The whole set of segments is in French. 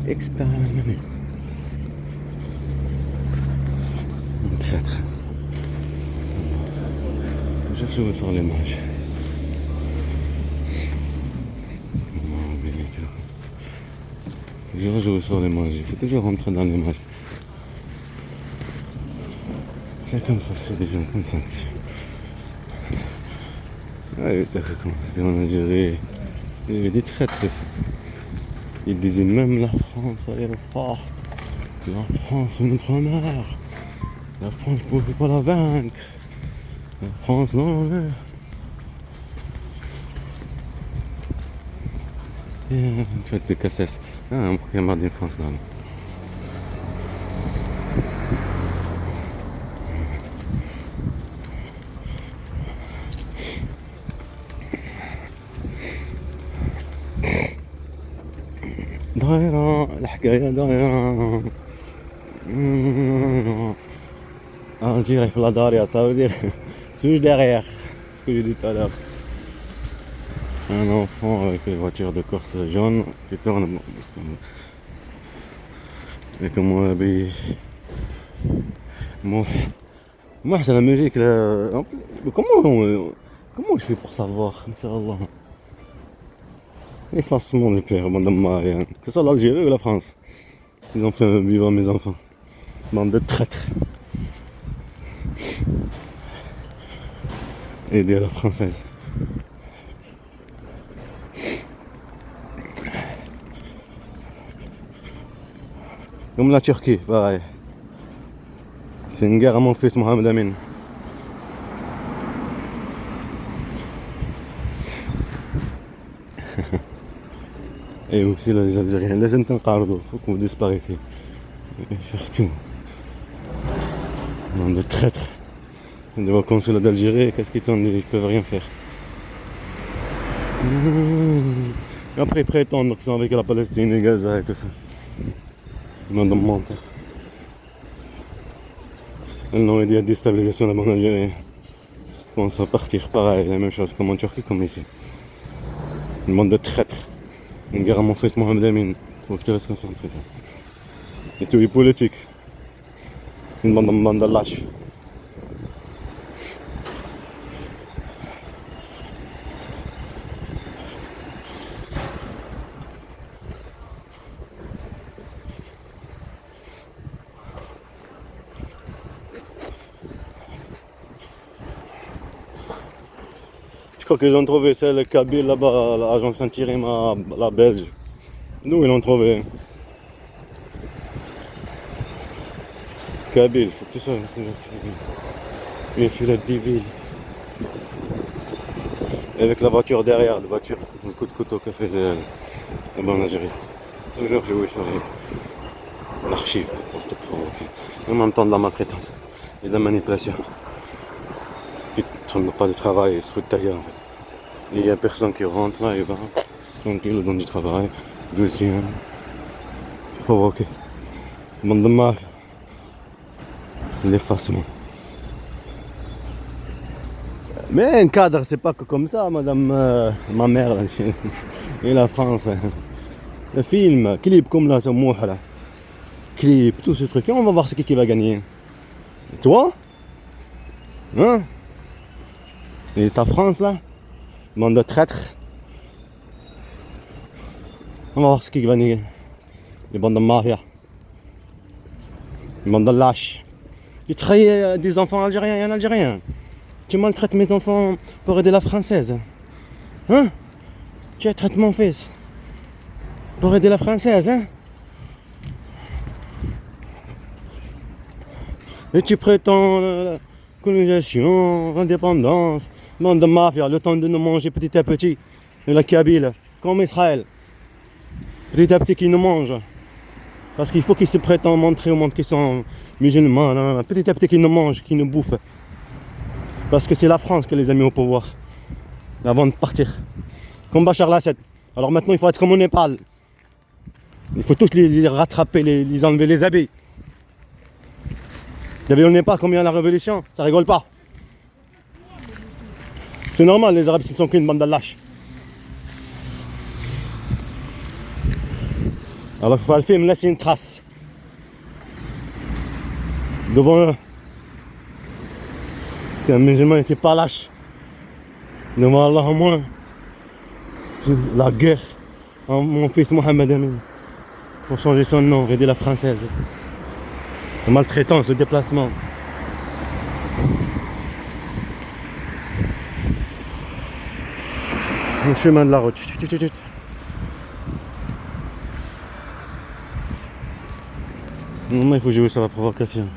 Expert Manu. Un traître. Toujours jouer sur les mages. Toujours jouer sur les mages. Il faut toujours rentrer dans les mages. C'est comme ça, c'est des gens comme ça. Ouais, t'as recommencé en Algérie. Il y avait des traîtres ici. Ils disaient même la France, elle est forte. La France, c'est notre mère. La France, vous ne pouvez pas la vaincre. La France, non, mais... Tu fais des cassettes. Ah, il y a marre d'une France là. دايرة الحكاية دايرة Algérie في la daria, ça veut dire toujours derrière, ce que j'ai dit tout à l'heure. Un enfant avec une voiture de course jaune qui tourne. Et comme moi, moi c'est la musique là. Comment je fais pour savoir, Inch'Allah. Effacement de père, que ce soit l'Algérie ou la France. Ils ont fait vivre mes enfants. Bande de traîtres. Aider à la française. Comme la Turquie, pareil. C'est une guerre à mon fils Mohamed Amin. Et aussi les Algériens, les Intanqardou, faut que vous disparaissez. Surtout. Non, de traîtres. Au consulat d'Algérie, qu'est-ce qu'ils t'ont dit? Ils peuvent rien faire. Et après ils prétendent qu'ils sont avec la Palestine et Gaza et tout ça. Ils m'ont menti. Ils n'ont dit à déstabilisation là-bas en Algérie. Ils commencent à partir pareil, la même chose comme en Turquie comme ici. Une bande de traîtres. Une guerre à mon fils Mohamed Amin. Faut que tu restes concentré ça. Et tout est politique. Une bande de lâches. Je crois qu'ils ont trouvé celle Kabyle là-bas, l'agence intérim à la Belge. Nous, ils l'ont trouvé. Kabyle, faut que tu saches. Une filette d'Iville. Avec la voiture derrière, la voiture, le coup de couteau que faisait là-bas en Algérie. Toujours jouer sur l'archive pour te provoquer. En même temps de la maltraitance et de la manipulation. Puis tu n'as pas de travail, ils se foutent de ta gueule en fait. Il y a personne qui rentre là, il va tranquille dans du travail, deuxième, provoqué. Bande de mal, l'effacement. Mais un cadre, c'est pas que comme ça, madame, ma mère, là, et la France. Le film, clip comme là, c'est moi là. Clip, tout ce truc, et on va voir ce qui va gagner. Et toi? Hein? Et ta France là? Bande de traîtres. On va voir ce qui va gagner. Les bandes de mafia. Les bandes de lâches. Tu trahis des enfants algériens et un algérien. Tu maltraites mes enfants pour aider la française. Hein? Tu traites mon fils pour aider la française, hein? Et tu prétends la colonisation, l'indépendance, bande de mafia, le temps de nous manger petit à petit. Et la Kabyle, comme Israël. Petit à petit qu'ils nous mangent. Parce qu'il faut qu'ils se prétendent montrer au monde qu'ils sont musulmans. Petit à petit qu'ils nous mangent, qu'ils nous bouffent. Parce que c'est la France qui les a mis au pouvoir. Avant de partir. Comme Bachar al-Assad. Alors maintenant il faut être comme au Népal. Il faut tous les rattraper, les enlever les habits. Vous avez vu au Népal combien la révolution? Ça rigole pas. C'est normal, les Arabes ne sont qu'une bande de lâches. Alors il faut le film laisser une trace devant eux. Qu'un musulman n'était pas lâche devant Allah au moins. Parce que la guerre, mon fils Mohamed Amin, pour changer son nom, aider la française. La maltraitance, le déplacement. Le chemin de la route. Maintenant, il faut jouer sur la provocation.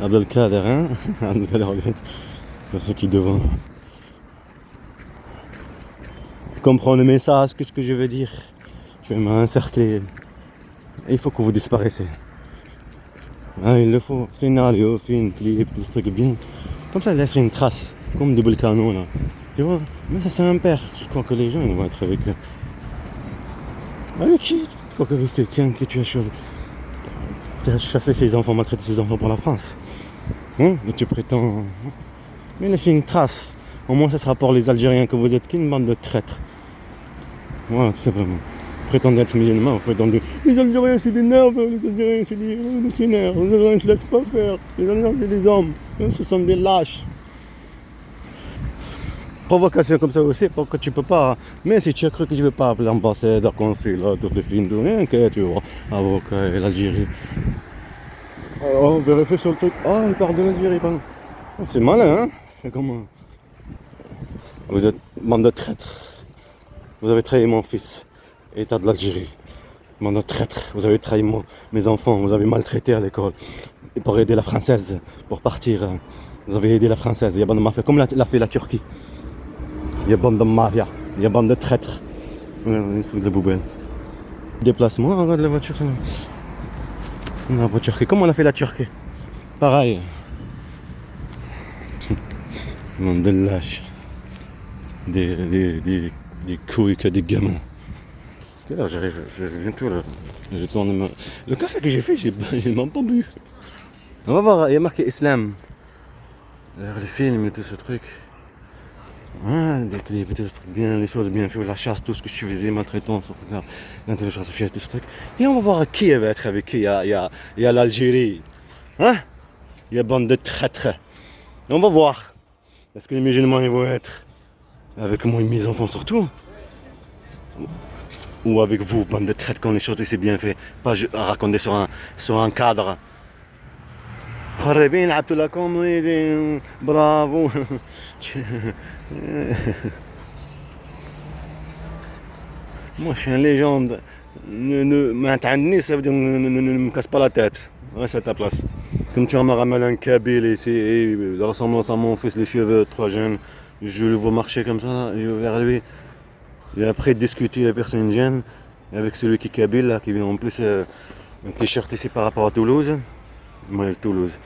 Abdelkader, hein? Abdelkader, pour ceux qui devant. Comprendre le message, qu'est-ce que je veux dire? Je vais m'encercler. Et il faut que vous disparaissiez. Ah, il le faut. Scénario, film, clip, tout ce truc bien. Comme ça, laisse une trace. Comme double canon, là. Tu vois? Mais ça, c'est un père. Je crois que les gens ils vont être avec eux. Avec qui? Je crois qu'avec quelqu'un que tu as choisi. Tu as chassé ses enfants, maltraité ses enfants pour la France. Hein? Et tu prétends. Mais laisse une trace. Au moins, ça sera pour les Algériens que vous êtes qu'une bande de traîtres. Voilà, tout simplement. Prétendez être musulmans, prétendez. Les Algériens, c'est des nerfs, les Algériens, c'est des révolutionnaires. Les Algériens ne se laissent pas faire. Les Algériens, c'est des hommes. Ce sont des lâches. Provocation comme ça aussi, pourquoi tu peux pas. Mais si tu as cru que je ne vais pas appeler l'ambassadeur, consulat, tout le film, tout rien, que tu vois, avocat et l'Algérie. Oh, vérifie sur le truc. Oh, il parle de l'Algérie, pardon. C'est malin, hein? C'est comment? Vous êtes bande de traîtres. Vous avez trahi mon fils, État de l'Algérie. Bande de traîtres. Vous avez trahi mes enfants. Vous avez maltraité à l'école. Et pour aider la française, pour partir, vous avez aidé la française. Il y a bande de mafia, comme l'a fait la Turquie. Il y a bande de mafia. Il y a bande de traîtres. Regarde, truc de poubelle. Déplacement, regarde la voiture. La voiture. Comment on a fait la Turquie? Pareil. Bande de lâches. Des couilles que des gamins. Là, j'arrive, c'est bientôt là. Je tourne le café que j'ai fait, j'ai même pas bu. On va voir, il y a marqué Islam. Les films et tout ce truc. Ah, des clips et tout ce truc, bien, les choses bien faites, la chasse, tout ce que je faisais, maltraitance, l'intelligence artificielle, tout ce truc. Et on va voir qui va être avec qui. Il y a l'Algérie. Hein? Il y a bande de traîtres. Et on va voir. Est-ce que les musulmans ils vont être avec moi et mes enfants surtout? Ou avec vous, bande de traîtres, quand les choses c'est bien fait, pas à raconter sur un cadre. خربين لعبتوا la comédie, bravo. Moi je suis une légende. Ça veut dire ne me casse pas la tête. Reste à ta place. Comme tu as ramené un Kabyle ici, la ressemblance à mon fils, les cheveux, trop jeunes, je le vois marcher comme ça, je vais vers lui. Et après discuter la personne jeune avec celui qui est Kabyle, là, qui vient en plus un t-shirt ici par rapport à Toulouse. Moi, Toulouse.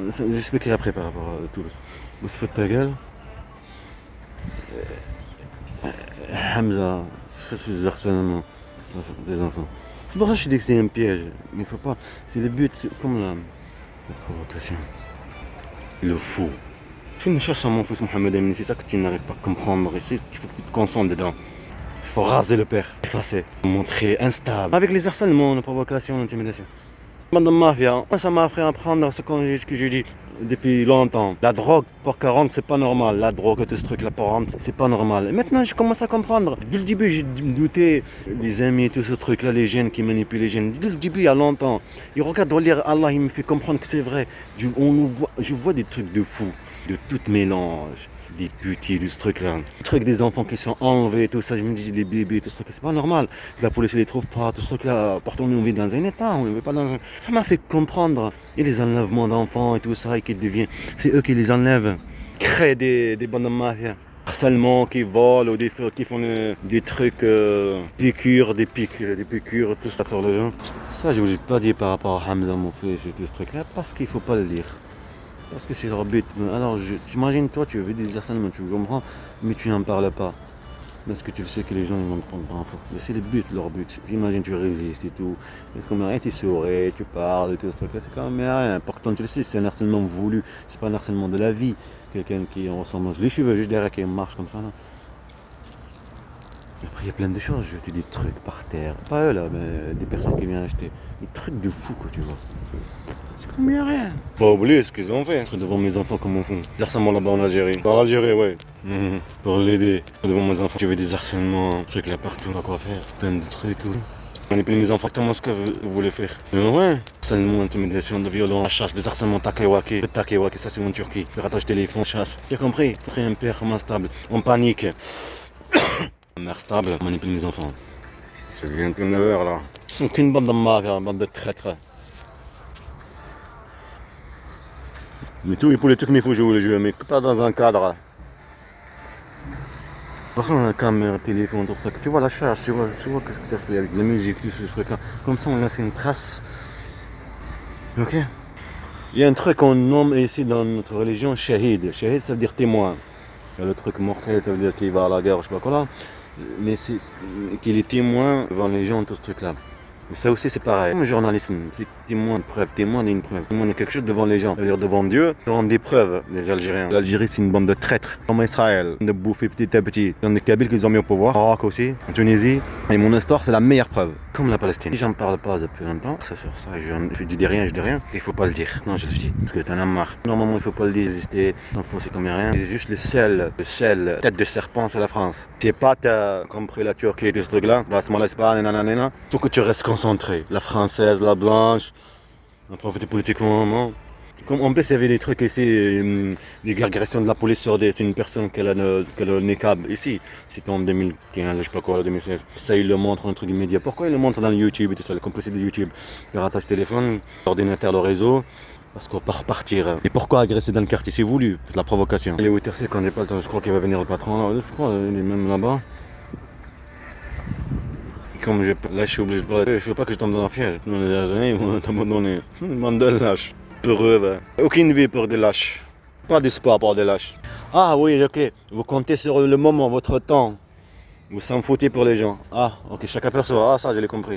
J'expliquerai après par rapport à Toulouse. Vous se faites ta gueule. Hamza, c'est des harcèlements des enfants. C'est pour ça que je dis que c'est un piège. Mais il faut pas. C'est le but, comme la provocation. Le fou. C'est une chasse à mon fils Mohamed Amin, c'est ça que tu n'arrives pas à comprendre. Il faut que tu te concentres dedans. Il faut raser le père, effacer, montrer instable. Avec les harcèlements, la provocation, l'intimidation. Bande de mafia, ça m'a appris à apprendre ce que je dis depuis longtemps. La drogue pour 40, c'est pas normal. La drogue, tout ce truc-là pour 40, c'est pas normal. Et maintenant, je commence à comprendre. Dès le début, j'ai douté des amis, tout ce truc-là, les jeunes qui manipulent les jeunes. Dès le début, il y a longtemps. Et regarde, lire Allah, il me fait comprendre que c'est vrai. Je vois des trucs de fou, de tout mélange. Des petits, de ce truc-là. Les trucs des enfants qui sont enlevés, tout ça, je me dis des bébés, tout ce truc, c'est pas normal. La police ne les trouve pas, tout ce truc-là. Pourtant, on vit dans un état, on ne vit pas dans un. Ça m'a fait comprendre. Et les enlèvements d'enfants et tout ça, et qui deviennent. C'est eux qui les enlèvent. Créent des bandes de mafia. Harcèlement, qui volent, ou qui font des trucs, piqûres, des piqûres, tout ça sur les gens. Ça, je ne vous ai pas dit par rapport à Hamza, mon fils, et tout ce truc-là, parce qu'il ne faut pas le lire. Parce que c'est leur but. Alors, j'imagine, toi, tu veux des harcèlements, tu comprends, mais tu n'en parles pas. Parce que tu sais que les gens, ils vont te prendre pas en faute. C'est le but, leur but. J'imagine, tu résistes et tout. Est-ce qu'on rien, tu souris, tu parles et tout ce truc-là, c'est quand même rien. Pourtant, tu le sais, c'est un harcèlement voulu. C'est pas un harcèlement de la vie. Quelqu'un qui ressemble les cheveux juste derrière, qui marche comme ça, là. Après, il y a plein de choses. Je jetais des trucs par terre. Pas eux là, mais des personnes qui viennent acheter. Des trucs de fou, quoi, tu vois. C'est comme rien. Pas oublier ce qu'ils ont fait. Devant mes enfants, comme on fait. Des harcèlements là-bas en Algérie. Par l'Algérie, ouais. Pour l'aider. Devant mes enfants, j'avais des harcèlements, trucs là partout. Pas quoi faire. Plein de trucs. Manipuler mes enfants, exactement ce que vous voulez faire. Ouais. Harcèlement, intimidation, de violence, chasse, des harcèlements takewaki. Takewaki, ça c'est en Turquie. Piratage téléphone, chasse. Tu as compris? Créer un père instable. En panique. Mère stable, manipule mes enfants. C'est bientôt 9h là. C'est qu'une bande de mafias, bande de traîtres. Mais tous les politiques, mais il faut jouer le jeu, mais pas dans un cadre. Personne la caméra, téléphone, tout ça. Tu vois la charge, tu vois qu'est-ce que ça fait avec la musique, tout ce truc là. Comme ça, on laisse une trace. Ok? Il y a un truc qu'on nomme ici dans notre religion, shahid. Shahid, ça veut dire témoin. Il y a le truc mortel, ça veut dire qu'il va à la guerre, je sais pas quoi là. Mais c'est qu'il est témoin devant les gens, tout ce truc là. Et ça aussi c'est pareil. Comme le journalisme, c'est témoin de preuve, témoin d'une preuve. Témoin de quelque chose devant les gens, c'est-à-dire devant Dieu, devant des preuves, les Algériens. L'Algérie c'est une bande de traîtres, comme Israël, de bouffer petit à petit. Il y a des Kabyles qu'ils ont mis au pouvoir, au Maroc aussi, en Tunisie. Et mon histoire c'est la meilleure preuve, comme la Palestine. Si j'en parle pas depuis longtemps, c'est sur ça, je dis rien, il faut pas le dire. Non, je le dis, parce que t'en as marre. Normalement il faut pas le dire, exister, s'en fout, c'est comme rien. C'est juste le sel, tête de serpent, c'est la France. C'est pas t'as compris la Turquie et tout ce truc là, l'Espagne, nanana. Faut que tu restes concentré. La française, la blanche, la profité politiquement. Comme en plus il y avait des trucs ici, des agressions de la police sur c'est une personne qui a le niqab ici. C'était en 2015, je sais pas quoi, 2016. Ça il le montre un truc immédiat. Pourquoi il le montre dans le YouTube et tout ça, le complicité de YouTube. Piratage téléphone, ordinateur, le réseau. Parce qu'on part partir. Et pourquoi agresser dans le quartier? C'est voulu, c'est la provocation. Il est 8h, quand j'ai pas le temps, je crois qu'il va venir le patron là. Je crois, il est même là-bas. Comme là je suis obligé de parler, il ne faut pas que je tombe dans la piège. Dans les années, ils vont t'abandonner. Une bande de lâches. Peureux, aucune vie pour des lâches. Pas d'espoir pour des lâches. Ah oui, ok. Vous comptez sur le moment, votre temps. Vous s'en foutez pour les gens. Ah, ok, chacun perçoit. Ah, ça, je l'ai compris.